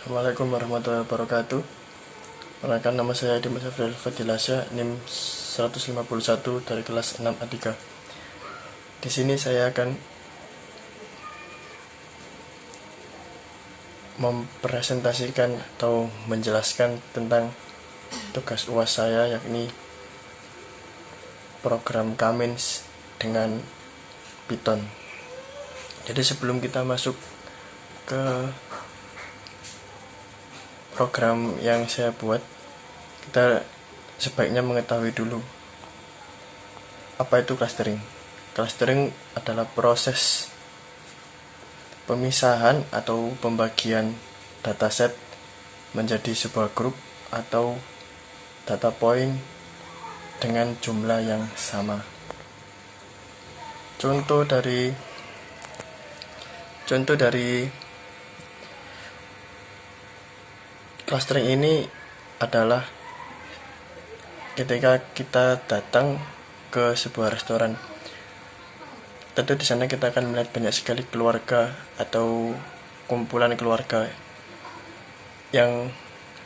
Assalamualaikum warahmatullahi wabarakatuh. Perkenalkan, nama saya Dimas Afril Fadilasya, NIM 151 dari kelas 6A3. Di sini saya akan mempresentasikan atau menjelaskan tentang tugas UAS saya, yakni program Kamins dengan Python. Jadi sebelum kita masuk ke program yang saya buat, kita sebaiknya mengetahui dulu apa itu clustering. Clustering adalah proses pemisahan atau pembagian dataset menjadi sebuah grup atau data point dengan jumlah yang sama. Contoh dari clustering ini adalah ketika kita datang ke sebuah restoran. Tentu di sana kita akan melihat banyak sekali keluarga atau kumpulan keluarga yang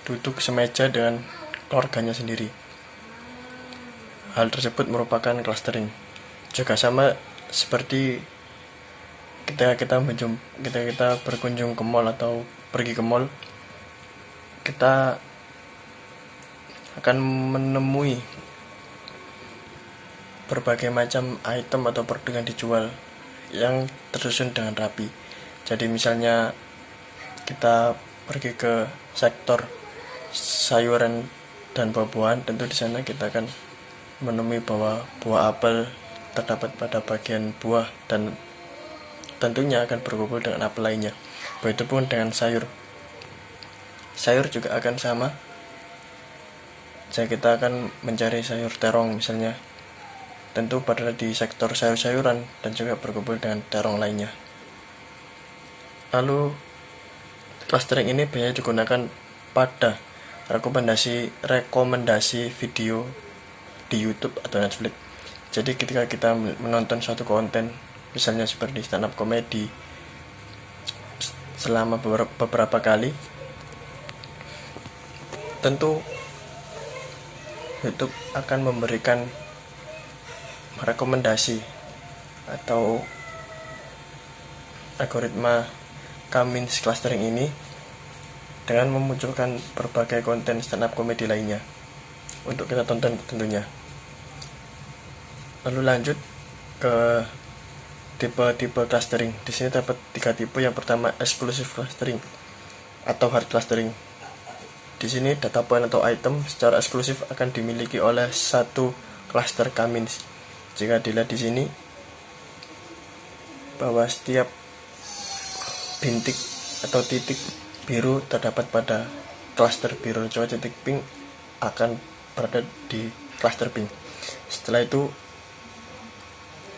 duduk semeja dengan keluarganya sendiri. Hal tersebut merupakan clustering. Juga sama seperti ketika kita berkunjung ke mall atau pergi ke mall, kita akan menemui berbagai macam item atau produk yang dijual yang tersusun dengan rapi. Jadi misalnya kita pergi ke sektor sayuran dan buah-buahan, tentu di sana kita akan menemui bahwa buah apel terdapat pada bagian buah dan tentunya akan berkumpul dengan apel lainnya. Begitupun dengan sayur juga akan sama. Jadi kita akan mencari sayur terong misalnya, tentu pada di sektor sayur-sayuran dan juga berkumpul dengan terong lainnya. Lalu clustering ini biasanya digunakan pada rekomendasi video di YouTube atau Netflix. Jadi ketika kita menonton suatu konten, misalnya seperti stand up comedy, selama beberapa kali, tentu YouTube akan memberikan rekomendasi atau algoritma Kamins clustering ini dengan memunculkan berbagai konten stand up comedy lainnya untuk kita tonton tentunya. Lalu lanjut ke tipe-tipe clustering. Di sini dapat 3 tipe. Yang pertama, exclusive clustering atau hard clustering. Di sini data point atau item secara eksklusif akan dimiliki oleh satu cluster Kamins. Jika dilihat di sini bahwa setiap bintik atau titik biru terdapat pada cluster biru, coba titik pink akan berada di cluster pink. Setelah itu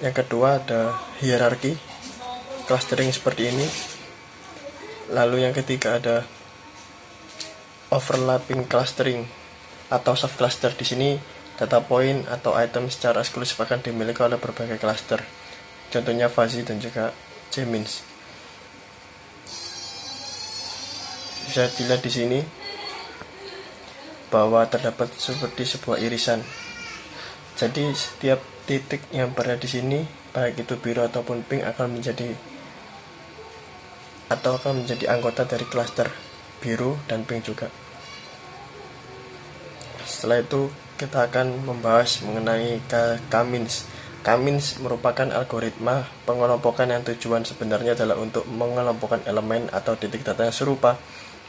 yang kedua ada hierarki clustering seperti ini. Lalu yang ketiga ada overlapping clustering atau subcluster. Di sini data point atau item secara eksklusif akan dimiliki oleh berbagai cluster. Contohnya fuzzy dan juga Gemins. Bisa dilihat di sini bahwa terdapat seperti sebuah irisan. Jadi setiap titik yang berada di sini, baik itu biru ataupun pink, akan menjadi anggota dari cluster biru dan pink juga. Setelah itu kita akan membahas mengenai Kamins. Kamins merupakan algoritma pengelompokan yang tujuan sebenarnya adalah untuk mengelompokkan elemen atau titik data yang serupa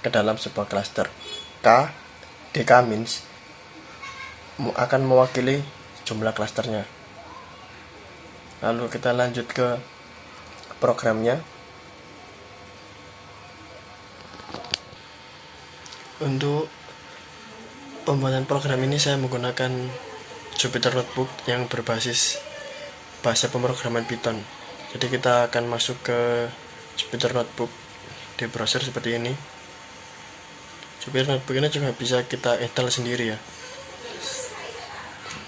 ke dalam sebuah cluster. K di Kamins akan mewakili jumlah clusternya. Lalu kita lanjut ke programnya. Untuk pembuatan program ini saya menggunakan Jupyter Notebook yang berbasis bahasa pemrograman Python. Jadi kita akan masuk ke Jupyter Notebook di browser seperti ini. Jupyter Notebook ini juga bisa kita install sendiri ya.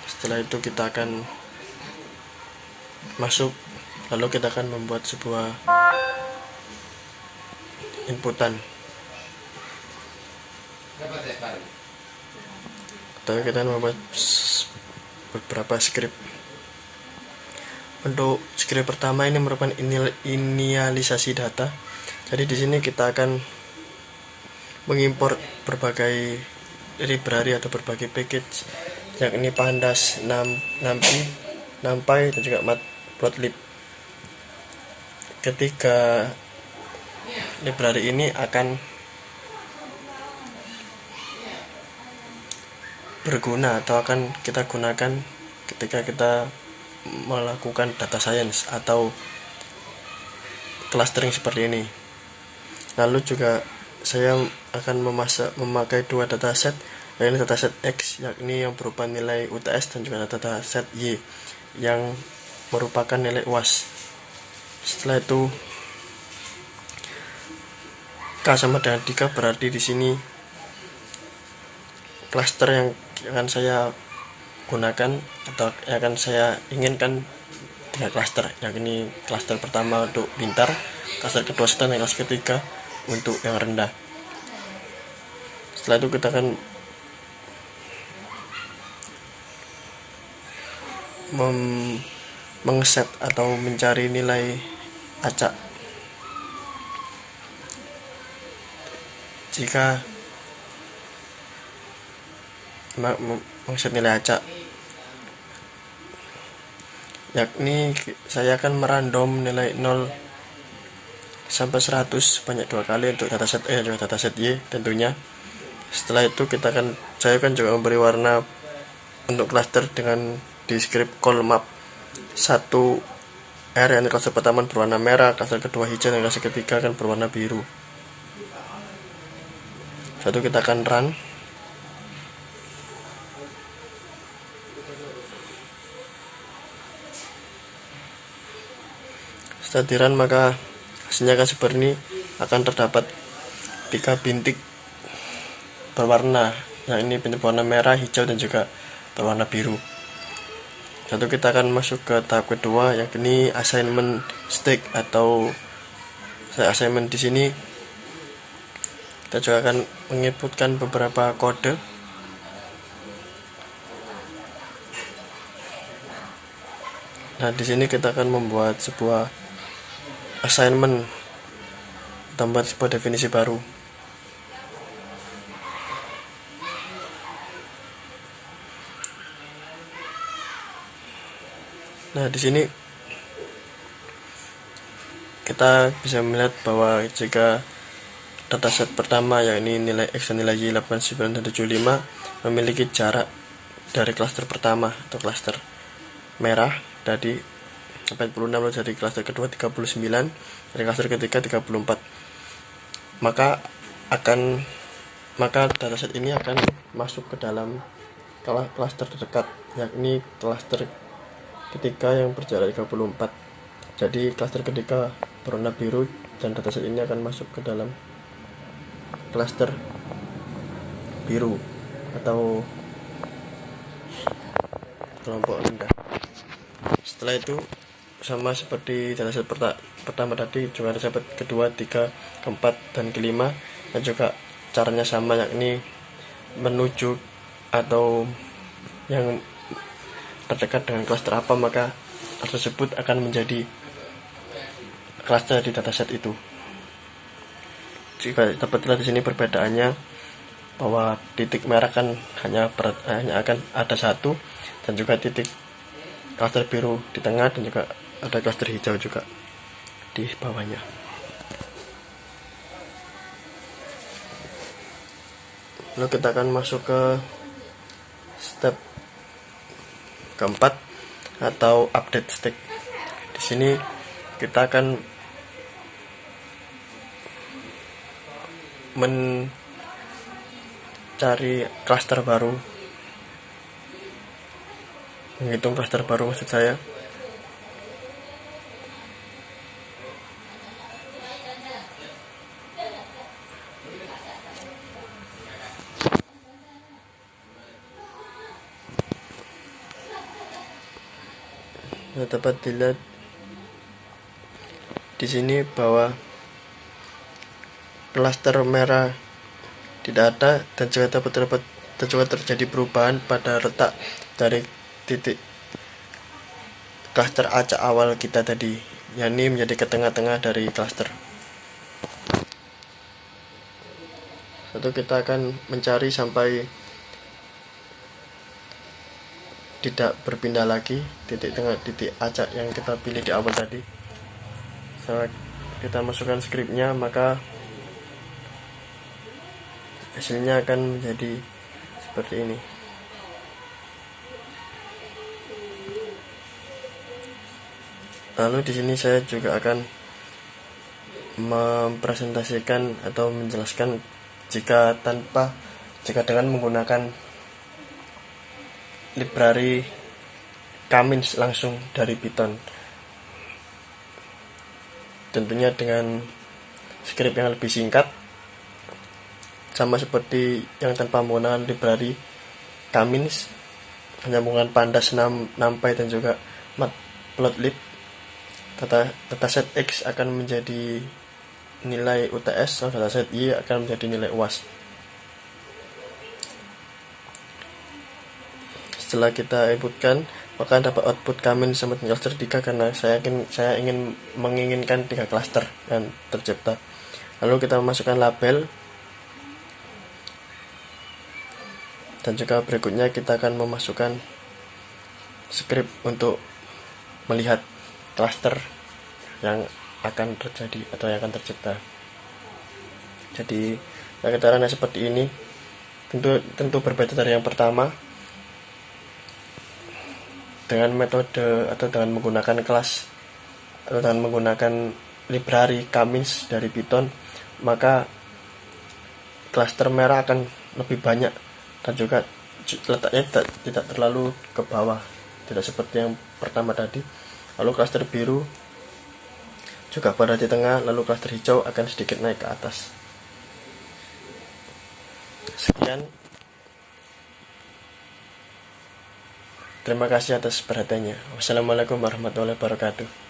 Setelah itu kita akan masuk, lalu kita akan membuat sebuah inputan. Atau kita membuat beberapa script. Untuk script pertama ini merupakan inisialisasi data. Jadi di sini kita akan mengimpor berbagai library atau berbagai package, yakni pandas, numpy dan juga matplotlib. Ketiga library ini akan berguna atau akan kita gunakan ketika kita melakukan data science atau clustering seperti ini. Lalu juga saya akan memakai dua dataset, yakni dataset X yakni yang berupa nilai UTS dan juga dataset Y yang merupakan nilai UAS. Setelah itu K sama dengan 3, berarti di sini cluster yang akan saya gunakan atau yang akan saya inginkan 3 cluster, yakni cluster pertama untuk pintar, cluster kedua sedang, dan cluster ketiga untuk yang rendah. Setelah itu kita akan mengset atau mencari nilai acak. Jika mengset nilai acak, yakni saya akan merandom nilai 0 sampai 100 sebanyak 2 kali untuk dataset E dan juga dataset Y tentunya. Setelah itu saya akan juga memberi warna untuk cluster dengan di script call map 1R, yang cluster pertama berwarna merah, cluster kedua hijau, dan cluster ketiga akan berwarna biru. Satu kita akan run. Setelah di run maka hasilnya akan seperti ini, akan terdapat 3 bintik berwarna, yang ini bintik berwarna merah, hijau, dan juga berwarna biru. Satu kita akan masuk ke tahap kedua, yakni assignment state atau assignment. Di sini kita juga akan menginputkan beberapa kode. Nah, di sini kita akan membuat sebuah assignment, tambah sebuah definisi baru. Nah, di sini kita bisa melihat bahwa jika dataset pertama, yakni nilai X dan nilai Y 89 dan 75, memiliki jarak dari cluster pertama atau cluster merah tadi 46, lalu dari cluster kedua 39, dari cluster ketiga 34, maka dataset ini akan masuk ke dalam cluster terdekat, yakni cluster ketiga yang berjarak 34. Jadi cluster ketiga berwarna biru dan dataset ini akan masuk ke dalam cluster biru atau kelompok rendah. Setelah itu sama seperti dataset pertama tadi, juga dataset kedua, 3, keempat, dan kelima, dan juga caranya sama, yakni menuju atau yang terdekat dengan cluster apa, maka tersebut akan menjadi cluster di dataset itu. Jika dapat dilihat di sini perbedaannya, bahwa titik merah kan hanya akan ada satu, dan juga titik cluster biru di tengah, dan juga ada cluster hijau juga di bawahnya. Lalu kita akan masuk ke step keempat atau update state. Di sini kita akan mencari cluster baru, menghitung cluster baru maksud saya. Dapat dilihat di sini bahwa cluster merah tidak ada, dan juga terjadi perubahan pada letak dari titik klaster acak awal kita tadi, yakni menjadi ke tengah-tengah dari klaster. Lalu kita akan mencari sampai tidak berpindah lagi titik acak yang kita pilih di awal tadi. Setelah kita masukkan skripnya, maka hasilnya akan menjadi seperti ini. Lalu di sini saya juga akan mempresentasikan atau menjelaskan jika dengan menggunakan library Kamins langsung dari Python, tentunya dengan script yang lebih singkat, sama seperti yang tanpa menggunakan library Kamins, hanya menggunakan pandas, numpy, dan juga matplotlib. Dataset X akan menjadi nilai UTS, atau dataset Y akan menjadi nilai UAS. Setelah kita inputkan, maka dapat output Kamins sama cluster 3, karena saya menginginkan 3 cluster yang tercipta. Lalu kita memasukkan label, dan juga berikutnya kita akan memasukkan script untuk melihat cluster yang akan terjadi atau yang akan tercipta. Jadi caranya seperti ini. Tentu berbeda dari yang pertama. Dengan metode atau dengan menggunakan kelas atau dengan menggunakan library Kamins dari Python, maka cluster merah akan lebih banyak dan juga letaknya tidak terlalu ke bawah, tidak seperti yang pertama tadi. Lalu cluster biru juga berada di tengah, lalu cluster hijau akan sedikit naik ke atas. Sekian. Terima kasih atas perhatiannya. Wassalamualaikum warahmatullahi wabarakatuh.